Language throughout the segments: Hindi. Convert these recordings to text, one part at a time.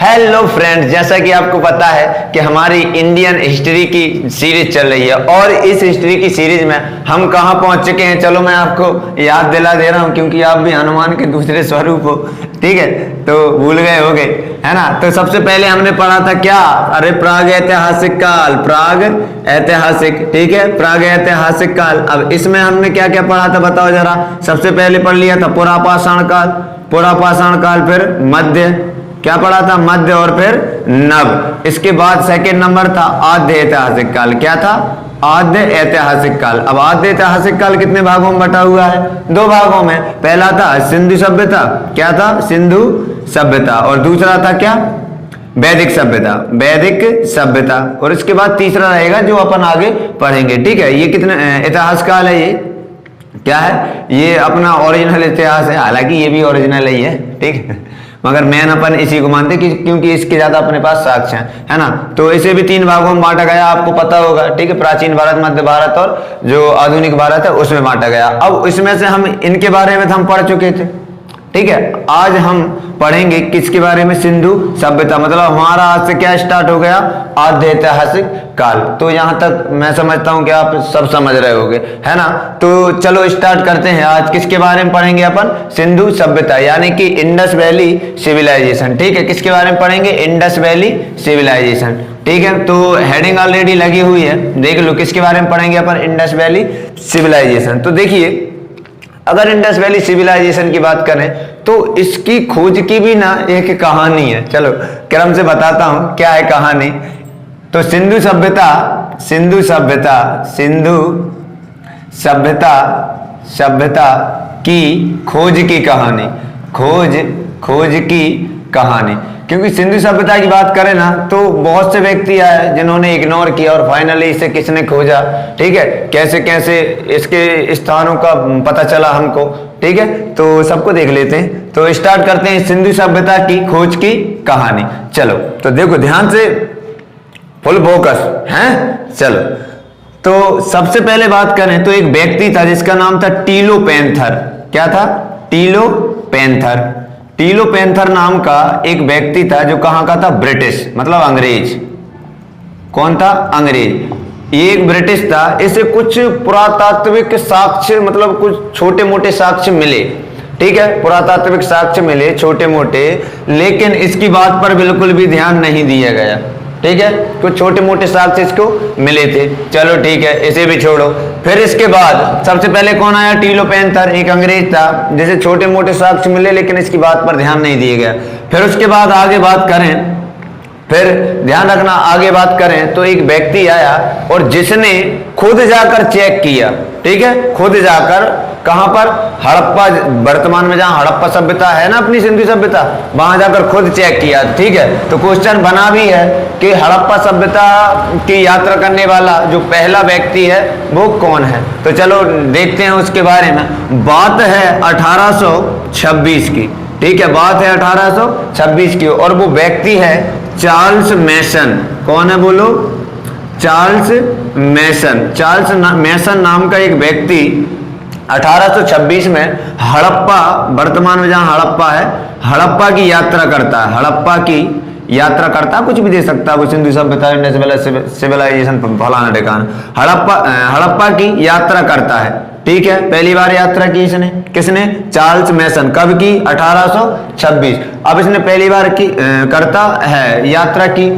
हेलो फ्रेंड्स, जैसा कि आपको पता है कि हमारी इंडियन हिस्ट्री की सीरीज चल रही है और इस हिस्ट्री की सीरीज में हम कहां पहुंच चुके हैं। चलो मैं आपको याद दिला दे रहा हूं क्योंकि आप भी हनुमान के दूसरे स्वरूप हो, ठीक है, तो भूल गए होगे, है ना। तो सबसे पहले हमने पढ़ा था क्या, अरे प्राग ऐतिहासिक काल, प्राग ऐतिहासिक, ठीक है, प्राग ऐतिहासिक काल। अब इसमें हमने क्या क्या पढ़ा था बताओ जरा। सबसे पहले पढ़ लिया था पुरापाषाण काल, पुरापाषाण काल, फिर मध्य, क्या पढ़ा था, मध्य, और फिर नव। इसके बाद सेकंड नंबर था आद्य ऐतिहासिक काल। क्या था, आद्य ऐतिहासिक काल। अब आद्य ऐतिहासिक काल कितने भागों में बटा हुआ है, दो भागों में। पहला था सिंधु सभ्यता, क्या था, सिंधु सभ्यता, और दूसरा था क्या, वैदिक सभ्यता, वैदिक सभ्यता। और इसके बाद तीसरा रहेगा जो अपन आगे पढ़ेंगे, ठीक है। ये कितने इतिहास काल है, ये क्या है, ये अपना ओरिजिनल इतिहास है, हालांकि ये भी ओरिजिनल ही है, ठीक है, मगर मेन अपन इसी को मानते क्योंकि इसके ज्यादा अपने पास साक्ष्य हैं, है ना। तो इसे भी तीन भागों में बांटा गया, आपको पता होगा, ठीक है। प्राचीन भारत, मध्य भारत और जो आधुनिक भारत है उसमें बांटा गया। अब इसमें से हम इनके बारे में हम पढ़ चुके थे, ठीक है। आज हम पढ़ेंगे किसके बारे में, सिंधु सभ्यता। मतलब हमारा आज से क्या स्टार्ट हो गया, आद्य ऐतिहासिक काल। तो यहां तक मैं समझता हूं कि आप सब समझ रहे होगे, है ना। तो चलो स्टार्ट करते हैं। आज किसके बारे में पढ़ेंगे अपन, सिंधु सभ्यता, यानी कि इंडस वैली सिविलाइजेशन, ठीक है। किसके बारे में पढ़ेंगे, इंडस वैली सिविलाइजेशन, ठीक है। तो हेडिंग ऑलरेडी लगी हुई है, देख लो किसके बारे में पढ़ेंगे अपन, इंडस वैली सिविलाइजेशन। तो देखिए, अगर इंडस वैली सिविलाइजेशन की बात करें तो इसकी खोज की भी ना एक कहानी है। चलो क्रम से बताता हूं क्या है कहानी। तो सिंधु सभ्यता, सिंधु सभ्यता, सिंधु सभ्यता, सभ्यता की खोज की कहानी, खोज की कहानी। क्योंकि सिंधु सभ्यता की बात करें ना तो बहुत से व्यक्ति आए जिन्होंने इग्नोर किया और फाइनली इसे किसने खोजा, ठीक है, कैसे कैसे इसके स्थानों का पता चला हमको, ठीक है। तो सबको देख लेते हैं। तो स्टार्ट करते हैं सिंधु सभ्यता की खोज की कहानी। चलो तो देखो ध्यान से, फुल फोकस है। चलो तो सबसे पहले बात करें तो एक व्यक्ति था जिसका नाम था टीलो पैंथर। क्या था, टीलो पैंथर। टीलो पैंथर नाम का एक व्यक्ति था जो कहां का था, ब्रिटिश, मतलब अंग्रेज। कौन था, अंग्रेज। ये एक ब्रिटिश था। इसे कुछ पुरातात्विक साक्ष्य, मतलब कुछ छोटे मोटे साक्ष्य मिले, ठीक है, पुरातात्विक साक्ष्य मिले छोटे मोटे, लेकिन इसकी बात पर बिल्कुल भी ध्यान नहीं दिया गया, ठीक है। कुछ छोटे मोटे साक्ष्य इसको मिले थे, चलो ठीक है, इसे भी छोड़ो। फिर इसके बाद सबसे पहले कौन आया, टीलो पैंथर, एक अंग्रेज था जिसे छोटे मोटे साक्ष्य मिले लेकिन इसकी बात पर ध्यान नहीं दिया गया। फिर उसके बाद आगे बात करें, फिर ध्यान रखना, आगे बात करें तो एक व्यक्ति आया और जिसने खुद जाकर चेक किया, ठीक है, खुद जाकर, कहां पर, हड़प्पा, वर्तमान में जहां हड़प्पा सभ्यता है ना अपनी सिंधु सभ्यता, वहां जाकर खुद चेक किया, ठीक है। तो क्वेश्चन बना भी है कि हड़प्पा सभ्यता की यात्रा करने वाला जो पहला व्यक्ति है वो कौन है। तो चलो देखते हैं उसके बारे में। बात है 1826 की, ठीक है, बात है 1826 की, और वो व्यक्ति है चार्ल्स मैसन। कौन है बोलो, चार्ल्स मैसन। चार्ल्स मैसन नाम का एक व्यक्ति 1826 में हड़प्पा, वर्तमान में जहां हड़प्पा है, हड़प्पा की यात्रा करता है, हड़प्पा की यात्रा करता, कुछ भी दे सकता है वो, सिंधु सभ्यता, इंडस सिविलाइजेशन, फलाना ठिकाना, हड़प्पा की यात्रा करता है, ठीक है। पहली बार यात्रा की इसने, किसने, चार्ल्स मैसन। कब की, 1826। अब इसने पहली बार की करता है यात्रा की।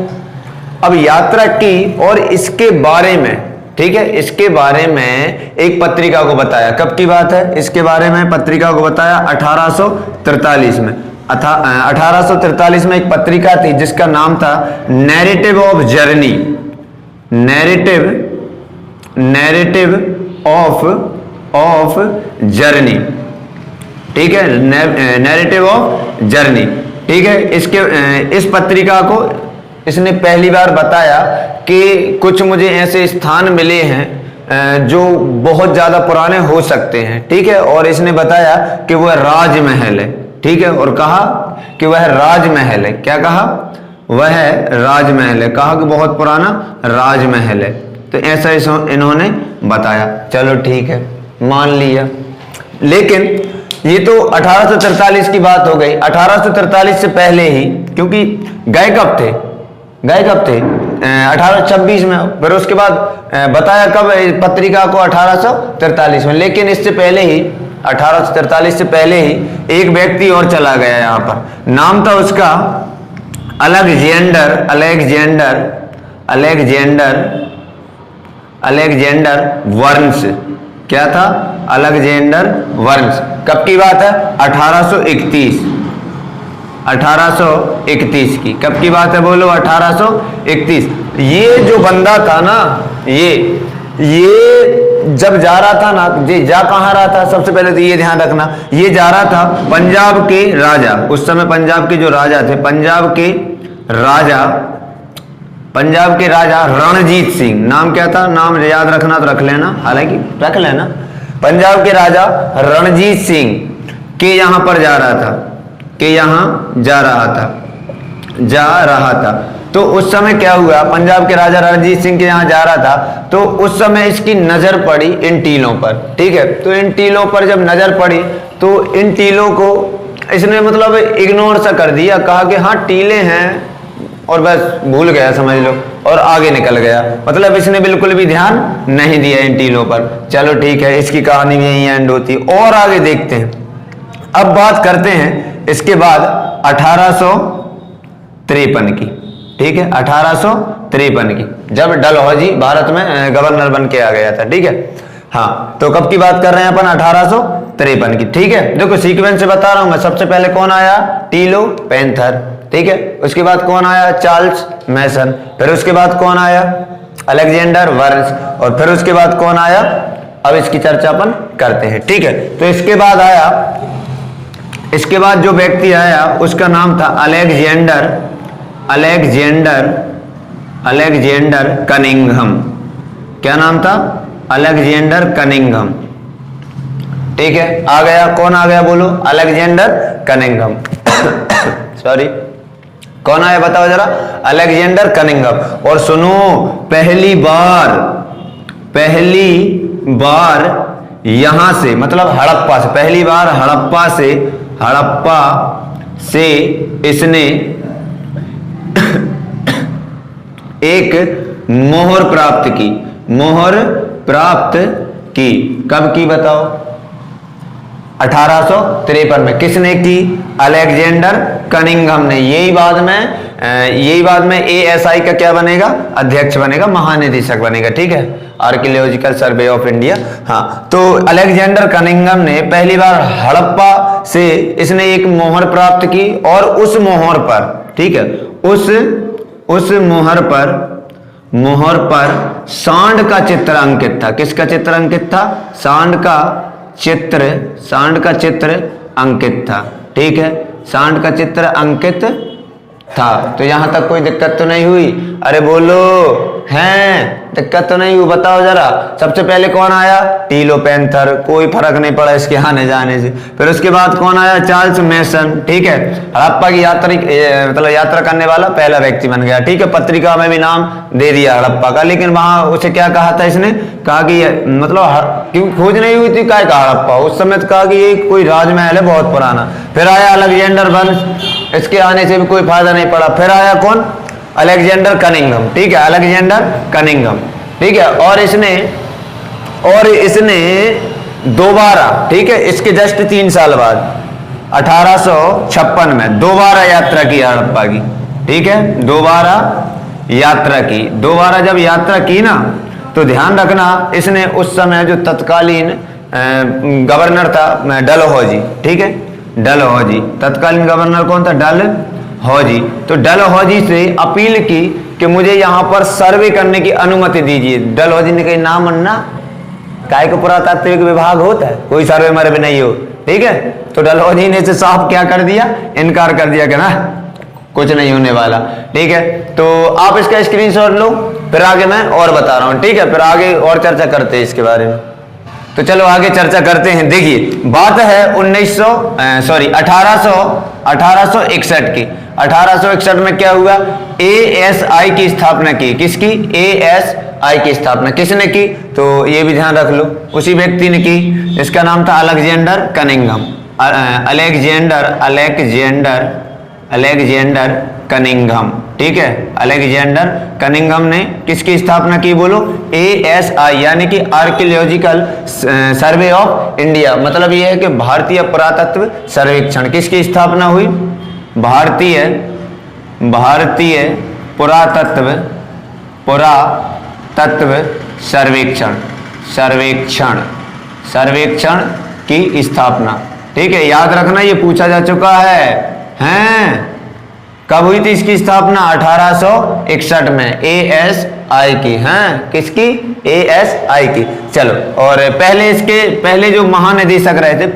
अब यात्रा की और इसके बारे में, ठीक है, इसके बारे में एक पत्रिका को बताया। कब की बात है, इसके बारे में पत्रिका को बताया 1843 में। 1843 में एक पत्रिका थी जिसका नाम था narrative of journey, narrative of journey, ठीक है, नैरेटिव ऑफ जर्नी, ठीक है। इस पत्रिका को इसने पहली बार बताया कि कुछ मुझे ऐसे स्थान मिले हैं जो बहुत ज्यादा पुराने हो सकते हैं, ठीक है, और इसने बताया कि वह राजमहल है, ठीक है, और कहा कि वह राजमहल है। क्या कहा, वह राजमहल है, कहा कि बहुत पुराना राजमहल है। तो ऐसा इन्होंने बताया, चलो ठीक है, मान लिया। लेकिन ये तो 1843 की बात हो गई। 1843 से पहले ही, क्योंकि गए कब थे 1826 में, फिर उसके बाद बताया कब पत्रिका को 1843 में, लेकिन इससे पहले ही 1843 से पहले ही एक व्यक्ति और चला गया यहाँ पर, नाम था उसका अलेक्जेंडर वर्न्स। क्या था? अलेक्जेंडर वर्न्स। कब की बात है? 1831 की। कब की बात है बोलो? 1831। ये जो बंदा था ना, ये जब जा रहा था ना, जा कहाँ रहा था? सबसे पहले तो ये ध्यान रखना, ये जा रहा था पंजाब के राजा, उस समय पंजाब के जो राजा थे, पंजाब के राजा रणजीत सिंह। नाम क्या था? नाम याद रखना तो रख लेना, हालांकि रख लेना। पंजाब के राजा रणजीत सिंह के यहाँ पर जा रहा था। तो उस समय क्या हुआ? पंजाब के राजा रणजीत सिंह के यहाँ जा रहा था, तो उस समय इसकी नजर पड़ी इन टीलों पर। ठीक है, तो इन टीलों पर जब नजर पड़ी तो इन टीलों को इसने मतलब इग्नोर सा कर दिया, कहा कि हाँ टीले हैं, और बस भूल गया समझ लो, और आगे निकल गया। मतलब इसने बिल्कुल भी ध्यान नहीं दिया इन टीलों पर। चलो ठीक है, इसकी कहानी भी यहीं एंड होती है, और आगे देखते हैं। अब बात करते हैं इसके बाद 1853 की। ठीक है, 1853 की, जब डलहौजी भारत में गवर्नर बन के आ गया था। ठीक है, हाँ, तो कब की बात कर रहे हैं अपन? 1853 की। ठीक है, देखो सीक्वेंस से बता रहा हूं मैं। सबसे पहले कौन आया? टीलो पैंथर। ठीक है, उसके बाद कौन आया? चार्ल्स मैसन। फिर उसके बाद कौन आया? अलेक्जेंडर वर्न्स। और फिर उसके बाद कौन आया? अब इसकी चर्चा अपन करते हैं। ठीक है, तो इसके बाद जो व्यक्ति आया उसका नाम था अलेक्जेंडर कनिंघम। क्या नाम था? Alexander Cunningham. ठीक है, आ गया। कौन आ गया बोलो? Alexander Cunningham. सॉरी, कौन आया बताओ जरा? Alexander Cunningham. और सुनो, पहली बार यहां से, मतलब हड़प्पा से, पहली बार हड़प्पा से इसने एक मोहर प्राप्त की। कब की बताओ? 1853 में। किसने की? अलेक्जेंडर कनिंघम ने। यही बाद में ASI का क्या बनेगा? अध्यक्ष बनेगा, महानिदेशक बनेगा। ठीक है, आर्कियोलॉजिकल सर्वे ऑफ इंडिया। हाँ, तो अलेक्जेंडर कनिंघम ने पहली बार हड़प्पा से इसने एक मोहर प्राप्त की, और उस मोहर पर, ठीक है, उस मोहर पर सांड का चित्र अंकित था। किसका चित्र अंकित था? सांड का चित्र अंकित था। ठीक है, सांड का चित्र अंकित था। तो यहां तक कोई दिक्कत तो नहीं हुई? अरे बोलो, हैं? दिक्कत तो नहीं हुई? बताओ जरा। सबसे पहले कौन आया? टीलो पैंथर। कोई फर्क नहीं पड़ा इसके आने जाने से। फिर उसके बाद कौन आया? चार्ल्स मैसन। ठीक है, हड़प्पा की यात्रा करने वाला पहला व्यक्ति बन गया। ठीक है, पत्रिका में भी नाम दे दिया हड़प्पा का, लेकिन वहां उसे क्या कहा था? इसने कहा कि मतलब क्यों खोज नहीं हुई थी, क्या कहा हड़प्पा उस समय? कहा कि ये कोई राजमहल है बहुत पुराना। फिर आया अलेक्जेंडर वर्न्स, इसके आने से भी कोई फायदा नहीं पड़ा। फिर आया कौन? Alexander Cunningham. ठीक है, अलेक्जेंडर कनिंघम। ठीक है, और इसने दोबारा, ठीक है, इसके जस्ट 3 साल बाद 1856 में दोबारा यात्रा की हड़प्पा की। ठीक है, दोबारा जब यात्रा की ना, तो ध्यान रखना, इसने उस समय जो तत्कालीन गवर्नर था डलहौजी। ठीक है, डलहौजी, तत्कालीन गवर्नर कौन था? डलहौजी। तो डलहौजी से अपील की कि मुझे यहां पर सर्वे करने की अनुमति दीजिए। डलहौजी ने कही ना मन्ना, काय को पुरातात्विक विभाग होता है, कोई सर्वे मर्वे नहीं हो। ठीक है, तो डलहौजी ने इसे साफ क्या कर दिया? इनकार कर दिया कि ना कुछ नहीं होने वाला। ठीक है, तो आप इसका स्क्रीनशॉट लो, फिर आगे मैं और बता रहा हूं। ठीक है, फिर आगे और चर्चा करते हैं इसके बारे में। तो चलो आगे चर्चा करते हैं। देखिए, बात है 1861 की। 1861 में क्या हुआ? ASI की स्थापना की। किसकी? ASI की स्थापना किसने की? तो ये भी ध्यान रख लो, उसी व्यक्ति ने की। इसका नाम था अलेक्जेंडर कनिंघम। Alexander Cunningham. ठीक है, अलेक्जेंडर कनिंघम ने किसकी स्थापना की बोलो? ASI यानी कि आर्कियोलॉजिकल सर्वे ऑफ इंडिया, मतलब यह है कि भारतीय पुरातत्व सर्वेक्षण किसकी स्थापना हुई? भारतीय पुरातत्व सर्वेक्षण की स्थापना। ठीक है, याद रखना ये पूछा जा चुका है। हैं कब हुई थी इसकी स्थापना? 1861 में ASI की। हैं किसकी? ASI की। चलो, और पहले जो महानिदेशक रहे थे,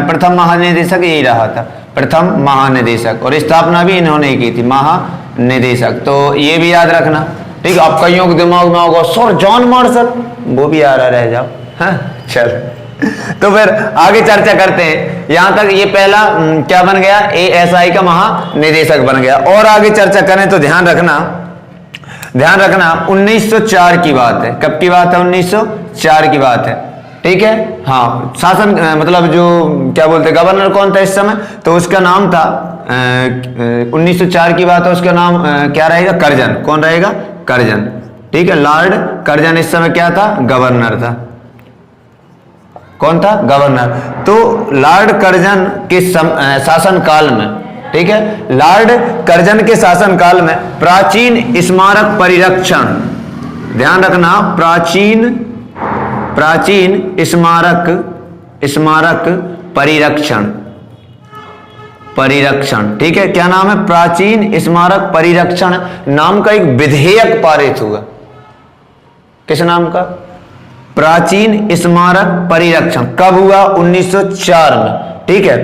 प्रथम महानिदेशक यही रहा था, प्रथम महानिदेशक, और स्थापना भी इन्होंने ही की थी, महानिदेशक। तो ये भी याद रखना। ठीक है, आप कईयों के दिमाग में होगा सर जॉन मार्शल, वो भी आ रहा रह जाओ। हाँ चलो, तो फिर आगे चर्चा करते हैं। यहां तक ये पहला क्या बन गया? ASI का महानिदेशक बन गया। और आगे चर्चा करें तो ध्यान रखना 1904 की बात है। कब की बात है? 1904 की बात है। ठीक है, हाँ, शासन मतलब जो क्या बोलते हैं, गवर्नर कौन था इस समय? तो उसका नाम था 1904 की बात है, उसका नाम क्या रहेगा? कर्जन। कौन रहेगा? कर्जन। ठीक है, लॉर्ड कर्जन इस समय क्या था? गवर्नर था। कौन था? गवर्नर। तो लॉर्ड कर्जन के शासनकाल में, ठीक है, लॉर्ड कर्जन के शासनकाल में प्राचीन स्मारक परिरक्षण, ध्यान रखना, प्राचीन स्मारक परिरक्षण। ठीक है, क्या नाम है? प्राचीन स्मारक परिरक्षण नाम का एक विधेयक पारित हुआ। किस नाम का? प्राचीन स्मारक परिरक्षण। कब हुआ? 1904 में। ठीक है,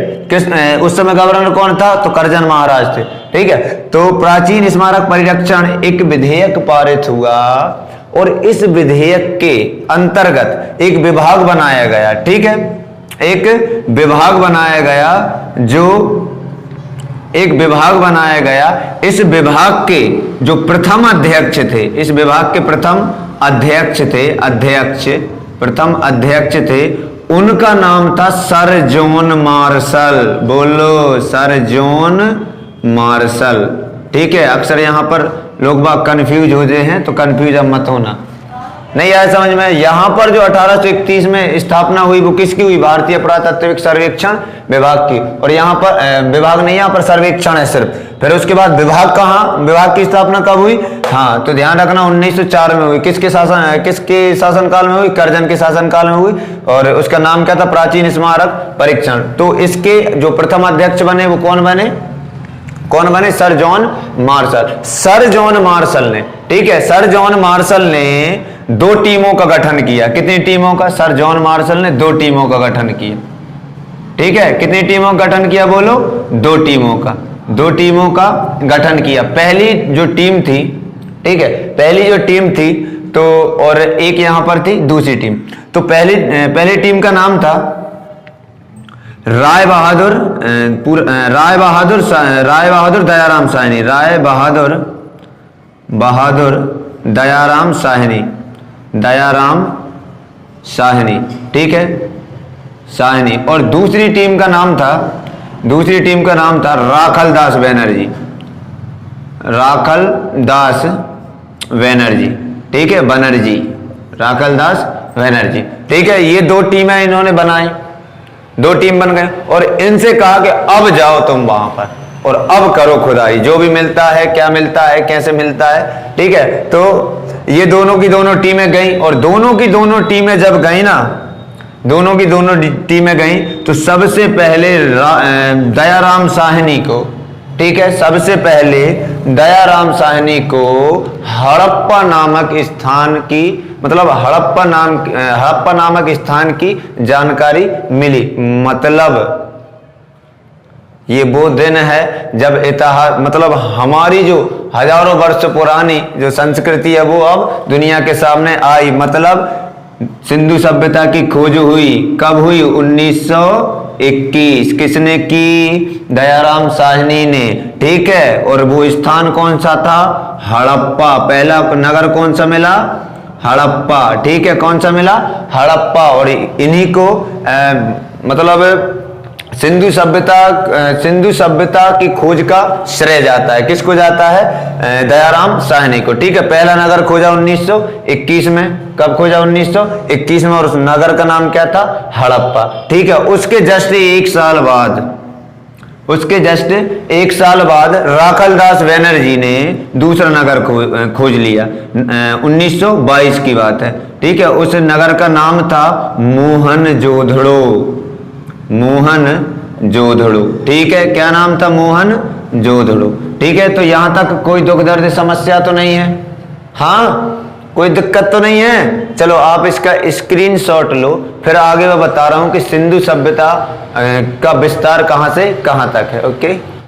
उस समय गवर्नर कौन था? तो कर्जन महाराज थे। ठीक है, तो प्राचीन स्मारक परिरक्षण एक विधेयक पारित हुआ, और इस विधेयक के अंतर्गत एक विभाग बनाया गया। ठीक है, एक विभाग बनाया गया, इस विभाग के जो प्रथम अध्यक्ष थे, इस विभाग के प्रथम अध्यक्ष थे, उनका नाम था सर जॉन मार्शल। बोलो, सर जॉन मार्शल। ठीक है, अक्सर यहां पर लोग बाग कंफ्यूज हो गए हैं, तो कंफ्यूज अब मत होना। नहीं आया समझ में? यहां पर जो 1831 में स्थापना हुई वो किसकी हुई? भारतीय पुरातत्विक सर्वेक्षण विभाग की। और यहाँ पर विभाग नहीं, यहाँ पर सर्वेक्षण है सिर्फ। फिर उसके बाद विभाग कहाँ? विभाग की स्थापना कब हुई? हाँ, तो ध्यान रखना 1904 में हुई। किसके शासनकाल में हुई? कर्जन के शासनकाल में हुई। और उसका नाम क्या था? प्राचीन स्मारक परीक्षण। तो इसके जो प्रथम अध्यक्ष बने वो कौन बने? Sir John Marshall. Sir John Marshall ने, ठीक है, सर जॉन मार्शल ने 2 टीमों का गठन किया। कितनी टीमों का? सर जॉन मार्शल ने 2 टीमों का गठन किया। ठीक है, कितनी टीमों का गठन किया बोलो? 2 टीमों का गठन किया। पहली जो टीम थी, ठीक है, पहली जो टीम थी, तो और एक यहां पर थी दूसरी टीम। तो पहली टीम का नाम था राय बहादुर दयाराम साहनी, ठीक है, साहनी। और दूसरी टीम का नाम था राखल दास बनर्जी, ठीक है, राखल दास बनर्जी। ठीक है, ये 2 टीमें इन्होंने बनाई, 2 टीम बन गए, और इनसे कहा कि अब जाओ तुम वहां पर और अब करो खुदाई, जो भी मिलता है, क्या मिलता है, कैसे मिलता है। ठीक है, तो ये दोनों की दोनों टीमें गई, और दोनों की दोनों टीमें जब गई ना, तो सबसे पहले दयाराम साहनी को, ठीक है, सबसे पहले दयाराम साहनी को हड़प्पा नामक स्थान की, मतलब हड़प्पा नामक स्थान की जानकारी मिली। मतलब ये वो दिन है जब इतिहास, मतलब हमारी जो हजारों वर्ष पुरानी जो संस्कृति है वो अब दुनिया के सामने आई। मतलब सिंधु सभ्यता की खोज हुई। कब हुई? 1921। किसने की? दयाराम साहनी ने। ठीक है, और वो स्थान कौन सा था? हड़प्पा। पहला नगर कौन सा मिला? हड़प्पा। ठीक है, कौन सा मिला? हड़प्पा। और इन्हीं को मतलब सिंधु सभ्यता की खोज का श्रेय जाता है, किसको जाता है? दयाराम साहनी को। ठीक है, पहला नगर खोजा 1921 में। कब खोजा? 1921 में। और उस नगर का नाम क्या था? हड़प्पा। ठीक है, उसके जस्ट एक साल बाद राखलदास बैनर्जी ने दूसरा नगर खोज लिया। 1922 की बात है। ठीक है, उस नगर का नाम था मोहनजोदड़ो। ठीक है, क्या नाम था? मोहनजोदड़ो। ठीक है, तो यहां तक कोई दुख दर्द समस्या तो नहीं है? हाँ, कोई दिक्कत तो नहीं है? चलो आप इसका स्क्रीनशॉट लो, फिर आगे मैं बता रहा हूं कि सिंधु सभ्यता का विस्तार कहां से कहां तक है। ओके।